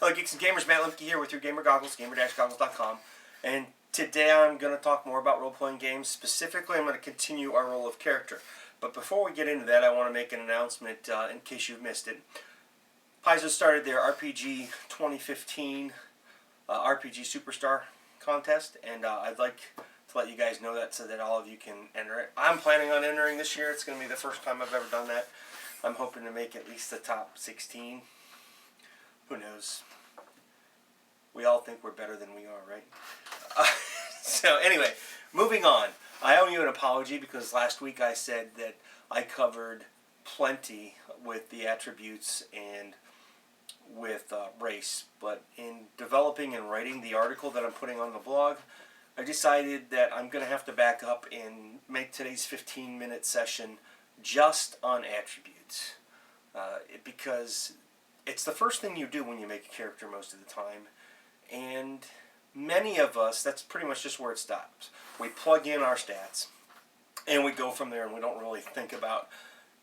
Hello Geeks and Gamers, Matt Lemke here with your Gamer Goggles, gamer-goggles.com. And today I'm going to talk more about role-playing games. Specifically, I'm going to continue our role of character. But before we get into that, I want to make an announcement in case you've missed it. Paizo started their RPG 2015 RPG Superstar contest, and I'd like to let you guys know that so that all of you can enter it. I'm planning on entering this year. It's going to be the first time I've ever done that. I'm hoping to make at least the top 16. Who knows? We all think we're better than we are, right? So anyway, moving on. I owe you an apology because last week I said that I covered plenty with the attributes and with race. But in developing and writing the article that I'm putting on the blog, I decided that I'm going to have to back up and make today's 15-minute session just on attributes. Because it's the first thing you do when you make a character most of the time, and many of us, that's pretty much just where it stops. We plug in our stats, and we go from there, and we don't really think about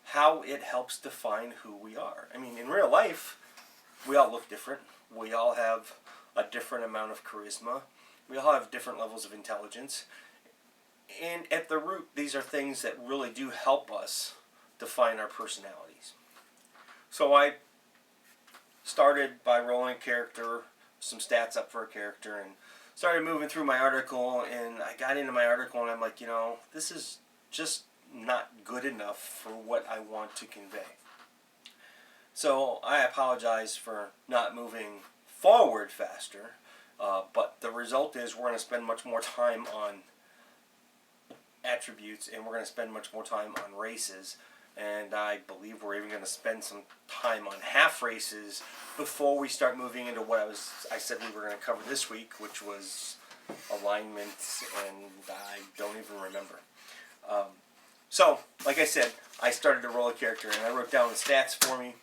how it helps define who we are. I mean, in real life, we all look different. We all have a different amount of charisma. We all have different levels of intelligence. And at the root, these are things that really do help us define our personalities. So I started by rolling a character, some stats up for a character, and started moving through my article, and I got into my article and I'm like, you know, this is just not good enough for what I want to convey. So I apologize for not moving forward faster, but the result is we're going to spend much more time on attributes, and we're going to spend much more time on races. And I believe we're even going to spend some time on half races before we start moving into what I said we were going to cover this week, which was alignments, and I don't even remember. So, like I said, I started to roll a character, and I wrote down the stats for me.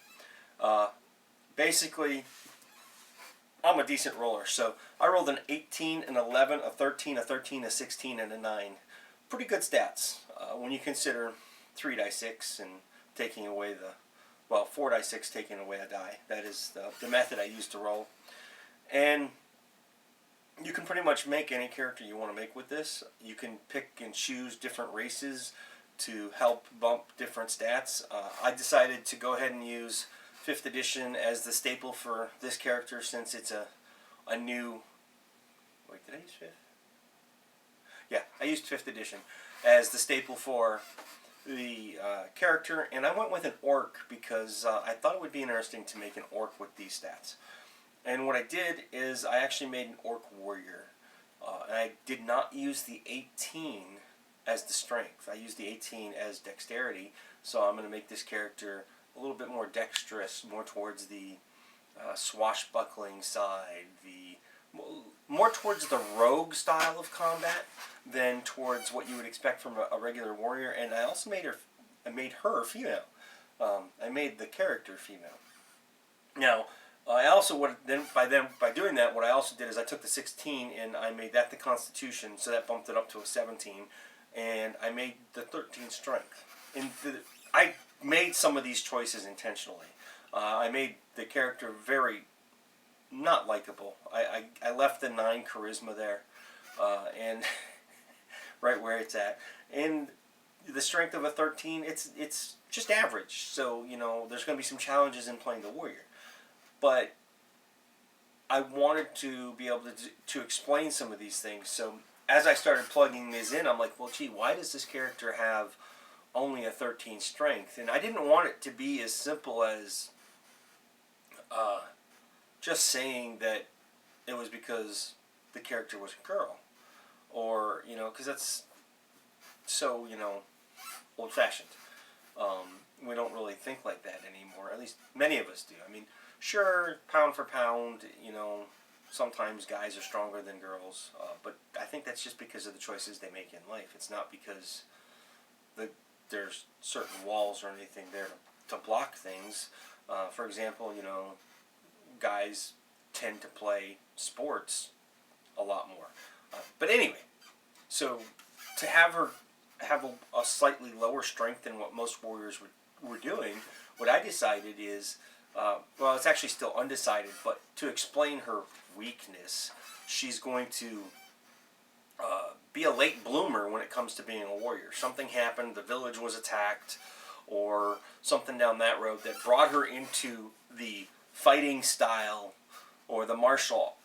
Basically, I'm a decent roller, so I rolled an 18, an 11, a 13, a 13, a 16, and a 9. Pretty good stats when you consider 3 die 6 and taking away 4 die 6 taking away a die. That is the method I use to roll. And you can pretty much make any character you want to make with this. You can pick and choose different races to help bump different stats. I decided to go ahead and use 5th edition as the staple for this character since it's a new... Wait, did I use 5th? Yeah, I used 5th edition as the staple for the character, and I went with an orc because I thought it would be interesting to make an orc with these stats. And what I did is I actually made an orc warrior. And I did not use the 18 as the strength. I used the 18 as dexterity, so I'm going to make this character a little bit more dexterous, more towards the swashbuckling side, more towards the rogue style of combat than towards what you would expect from a regular warrior. And I also made her female. I made the character female. Now, I also by doing that, what I also did is I took the 16 and I made that the Constitution, so that bumped it up to a 17, and I made the 13 Strength. And I made some of these choices intentionally. I made the character very not likable. I left the 9 charisma there, and right where it's at. And the strength of a 13, it's just average. So, you know, there's going to be some challenges in playing the warrior. But I wanted to be able to explain some of these things. So as I started plugging these in, I'm like, well, gee, why does this character have only a 13 strength? And I didn't want it to be as simple as just saying that it was because the character was a girl. Or, you know, because that's so, you know, old-fashioned. We don't really think like that anymore. At least many of us do. I mean, sure, pound for pound, you know, sometimes guys are stronger than girls. But I think that's just because of the choices they make in life. It's not because there's certain walls or anything there to block things. For example, you know, guys tend to play sports a lot more. But anyway, so to have her have a slightly lower strength than what most warriors were doing, what I decided is well, it's actually still undecided, but to explain her weakness, she's going to be a late bloomer when it comes to being a warrior. Something happened, the village was attacked, or something down that road that brought her into the fighting style or the martial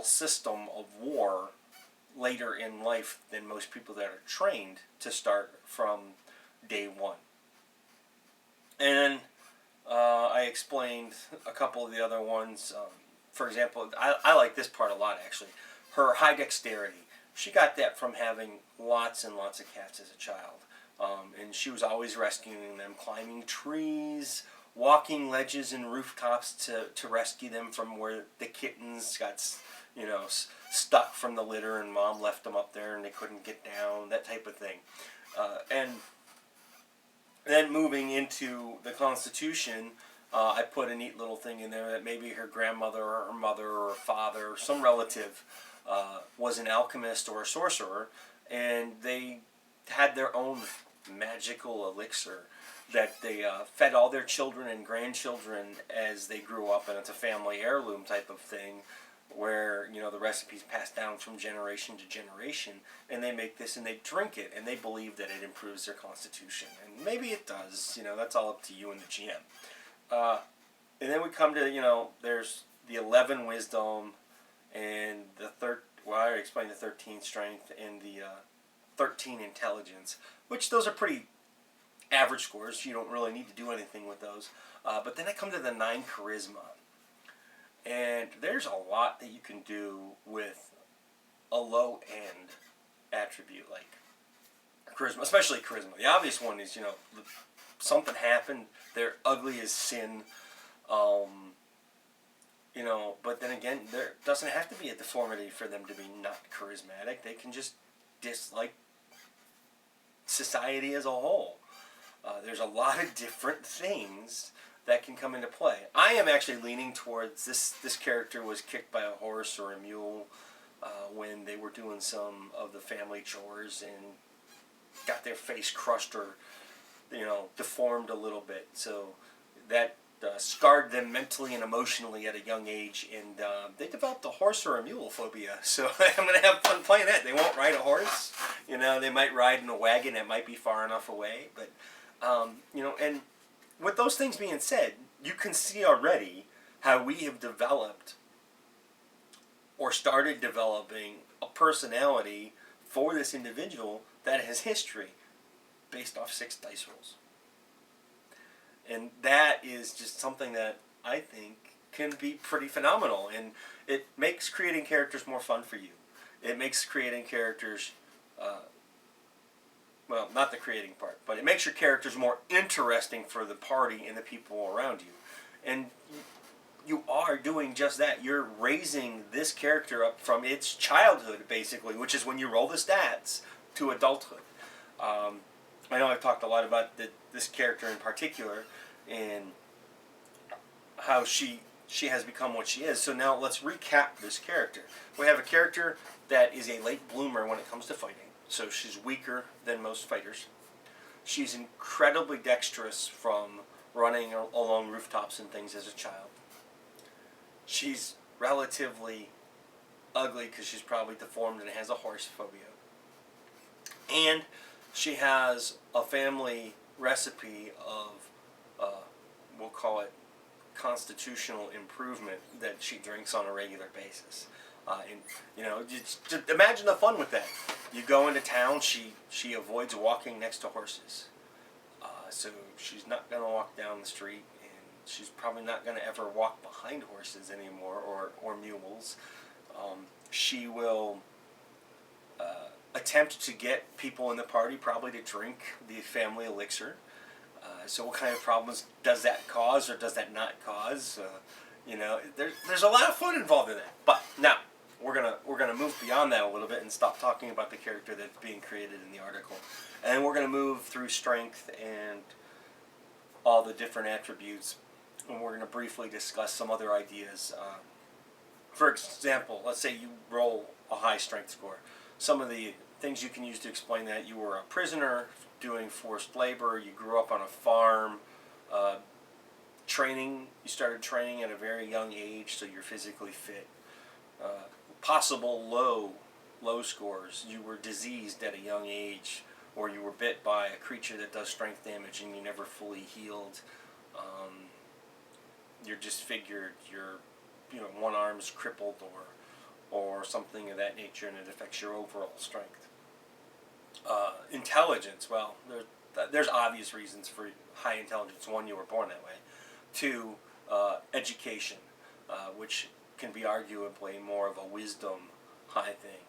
system of war later in life than most people that are trained to start from day one. And I explained a couple of the other ones. For example, I like this part a lot actually. Her high dexterity. She got that from having lots and lots of cats as a child. And she was always rescuing them, climbing trees, walking ledges and rooftops to rescue them from where the kittens got, stuck from the litter and mom left them up there and they couldn't get down, that type of thing. And then moving into the Constitution, I put a neat little thing in there that maybe her grandmother or her mother or father or some relative was an alchemist or a sorcerer, and they had their own magical elixir that they fed all their children and grandchildren as they grew up, and it's a family heirloom type of thing where the recipes passed down from generation to generation, and they make this and they drink it and they believe that it improves their constitution, and maybe it does. That's all up to you and the GM. And then we come to there's the 11 wisdom and the I already explained the 13 strength and the 13 intelligence, which those are pretty average scores. You don't really need to do anything with those. But then I come to the 9 charisma. And there's a lot that you can do with a low-end attribute like charisma, especially charisma. The obvious one is, something happened, they're ugly as sin, but then again, there doesn't have to be a deformity for them to be not charismatic. They can just dislike society as a whole. There's a lot of different things that can come into play. I am actually leaning towards this character was kicked by a horse or a mule when they were doing some of the family chores and got their face crushed or deformed a little bit. So that scarred them mentally and emotionally at a young age, and they developed a horse or a mule phobia. So I'm going to have fun playing that. They won't ride a horse. They might ride in a wagon that might be far enough away. But, and with those things being said, you can see already how we have developed or started developing a personality for this individual that has history based off 6 dice rolls. And that is just something that I think can be pretty phenomenal. And it makes creating characters more fun for you. It makes creating characters, well, not the creating part, but it makes your characters more interesting for the party and the people around you. And you are doing just that. You're raising this character up from its childhood, basically, which is when you roll the stats, to adulthood. I know I've talked a lot about this character in particular and how she has become what she is. So now let's recap this character. We have a character that is a late bloomer when it comes to fighting. So she's weaker than most fighters. She's incredibly dexterous from running along rooftops and things as a child. She's relatively ugly because she's probably deformed and has a horse phobia. And she has a family recipe of, we'll call it constitutional improvement that she drinks on a regular basis. And just imagine the fun with that. You go into town, she avoids walking next to horses. So she's not going to walk down the street, and she's probably not going to ever walk behind horses anymore or mules. She will attempt to get people in the party probably to drink the family elixir. So what kind of problems does that cause or does that not cause? There's a lot of fun involved in that. But now we're gonna move beyond that a little bit and stop talking about the character that's being created in the article, and we're gonna move through strength and all the different attributes, and we're gonna briefly discuss some other ideas. For example, let's say you roll a high strength score. Some of the things you can use to explain that: you were a prisoner doing forced labor, you grew up on a farm, training, you started training at a very young age, so you're physically fit. Possible low scores. You were diseased at a young age, or you were bit by a creature that does strength damage and you never fully healed. You're disfigured. One arm's crippled, or something of that nature, and it affects your overall strength. Intelligence. Well, there's obvious reasons for high intelligence. One, you were born that way. Two, education, which can be arguably more of a wisdom high thing.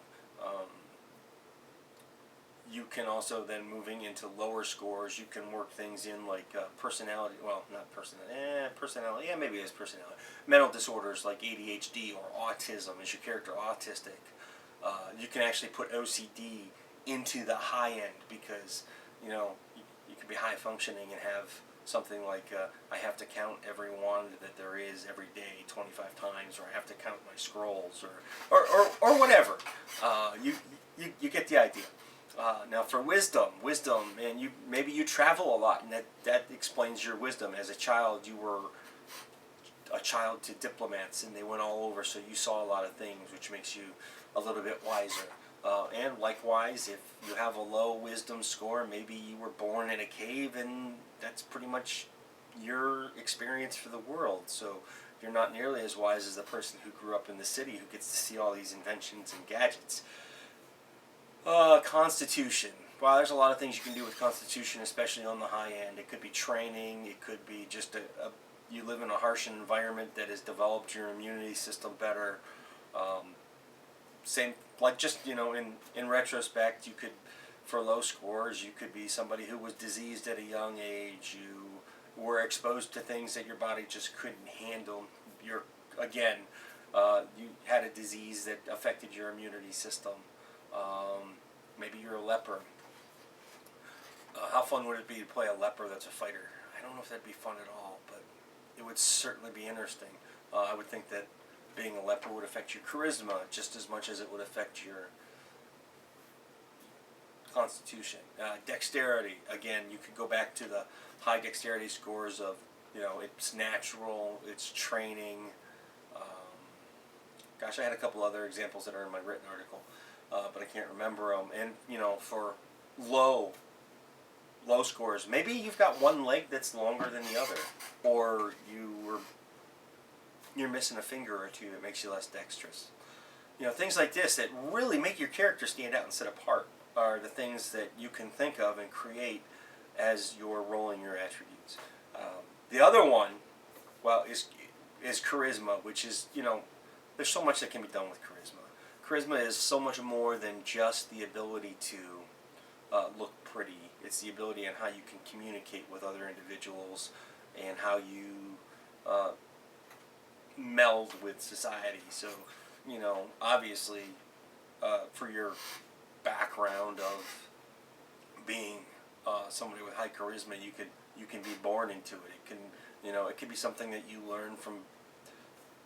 You can also then, moving into lower scores, you can work things in like personality. Well, not personality. Yeah, maybe it is personality. Mental disorders like ADHD or autism. Is your character autistic? You can actually put OCD into the high end, because you could be high functioning and have something like I have to count every wand that there is every day 25 times, or I have to count my scrolls, or whatever. You get the idea. Now for wisdom, and maybe you travel a lot, and that explains your wisdom. As a child, you were a child to diplomats, and they went all over, so you saw a lot of things, which makes you a little bit wiser. And likewise, if you have a low wisdom score, maybe you were born in a cave, and that's pretty much your experience for the world. So you're not nearly as wise as the person who grew up in the city, who gets to see all these inventions and gadgets. Constitution. Wow, there's a lot of things you can do with Constitution, especially on the high end. It could be training. It could be just you live in a harsh environment that has developed your immunity system better. Same, like just, in retrospect, you could, for low scores, you could be somebody who was diseased at a young age. You were exposed to things that your body just couldn't handle. You had a disease that affected your immunity system. Maybe you're a leper. How fun would it be to play a leper that's a fighter? I don't know if that'd be fun at all, but it would certainly be interesting. I would think that being a leper would affect your charisma just as much as it would affect your constitution. Dexterity, again, you could go back to the high dexterity scores of, it's natural, it's training. I had a couple other examples that are in my written article, but I can't remember them. And, for low scores, maybe you've got one leg that's longer than the other, or you're missing a finger or two that makes you less dexterous. Things like this that really make your character stand out and set apart are the things that you can think of and create as you're rolling your attributes. The other one, is charisma, which is, there's so much that can be done with charisma. Charisma is so much more than just the ability to look pretty. It's the ability and how you can communicate with other individuals, and how you meld with society. So, obviously, for your background of being somebody with high charisma, you can be born into it. It can be something that you learn from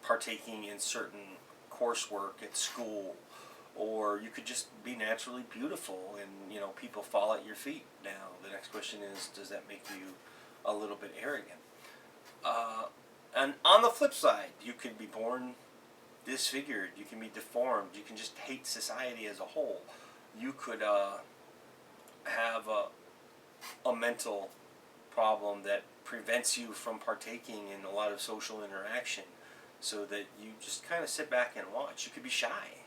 partaking in certain coursework at school, or you could just be naturally beautiful, and people fall at your feet. Now the next question is, does that make you a little bit arrogant? And on the flip side, you could be born disfigured, you can be deformed, you can just hate society as a whole. You could have a mental problem that prevents you from partaking in a lot of social interaction, so that you just kind of sit back and watch. You could be shy.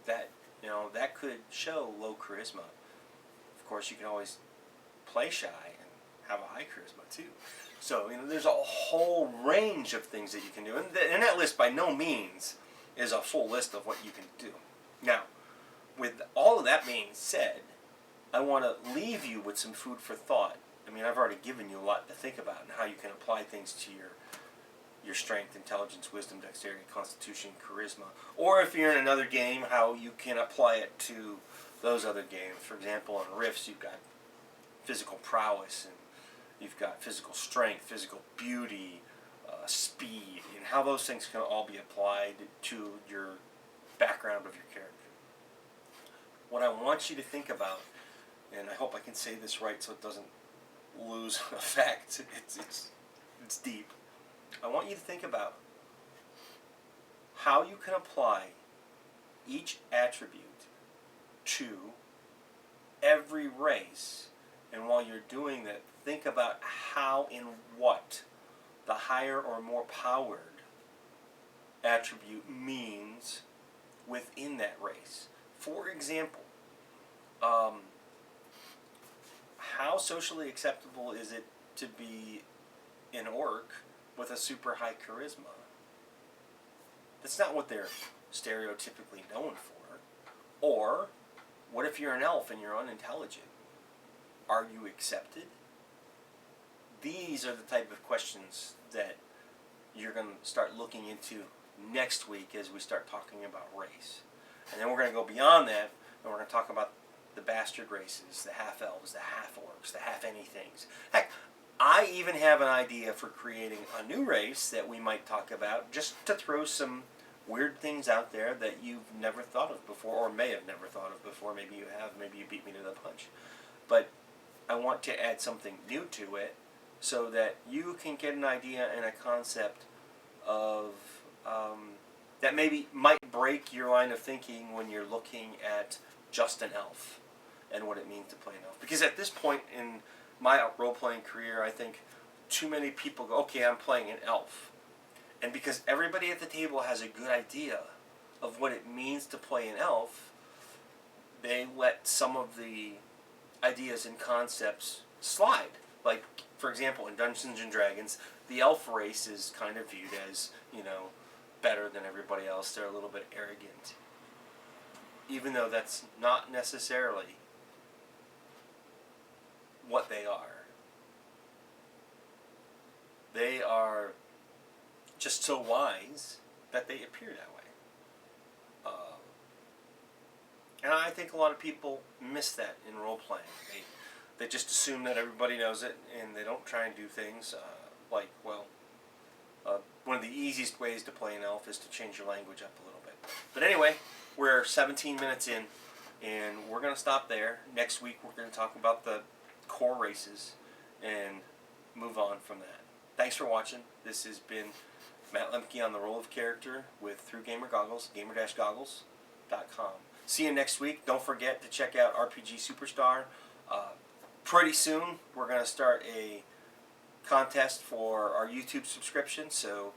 That could show low charisma. Of course, you can always play shy and have a high charisma too. So, there's a whole range of things that you can do. And that list by no means is a full list of what you can do. Now, with all of that being said, I want to leave you with some food for thought. I've already given you a lot to think about, and how you can apply things to your strength, intelligence, wisdom, dexterity, constitution, charisma. Or if you're in another game, how you can apply it to those other games. For example, on Rifts, you've got physical prowess, and you've got physical strength, physical beauty, speed, and how those things can all be applied to your background of your character. What I want you to think about, and I hope I can say this right so it doesn't lose effect, It's deep. I want you to think about how you can apply each attribute to every race. And while you're doing that, think about how and what the higher or more powered attribute means within that race. For example, how socially acceptable is it to be an orc with a super high charisma? That's not what they're stereotypically known for. Or, what if you're an elf and you're unintelligent? Are you accepted? These are the type of questions that you're going to start looking into next week as we start talking about race. And then we're going to go beyond that, and we're going to talk about the bastard races, the half-elves, the half-orcs, the half-anythings. Heck, I even have an idea for creating a new race that we might talk about, just to throw some weird things out there that you've never thought of before, or may have never thought of before. Maybe you have, maybe you beat me to the punch. But I want to add something new to it so that you can get an idea and a concept of that maybe might break your line of thinking when you're looking at just an elf and what it means to play an elf. Because at this point in my role-playing career, I think too many people go, okay, I'm playing an elf. And because everybody at the table has a good idea of what it means to play an elf, they let some of the ideas and concepts slide. Like, for example, in Dungeons and Dragons, the elf race is kind of viewed as, better than everybody else. They're a little bit arrogant. Even though that's not necessarily what they are. They are just so wise that they appear that way. And I think a lot of people miss that in role-playing. They just assume that everybody knows it, and they don't try and do things one of the easiest ways to play an elf is to change your language up a little bit. But anyway, we're 17 minutes in, and we're going to stop there. Next week, we're going to talk about the core races and move on from that. Thanks for watching. This has been Matt Lemke on the Role of Character with Through Gamer Goggles, gamer-goggles.com. See you next week. Don't forget to check out RPG Superstar. Pretty soon, we're going to start a contest for our YouTube subscription. So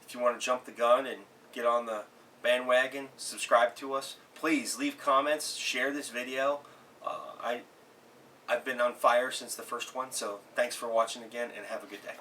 if you want to jump the gun and get on the bandwagon, subscribe to us. Please leave comments, share this video. I've been on fire since the first one, so thanks for watching again, and have a good day.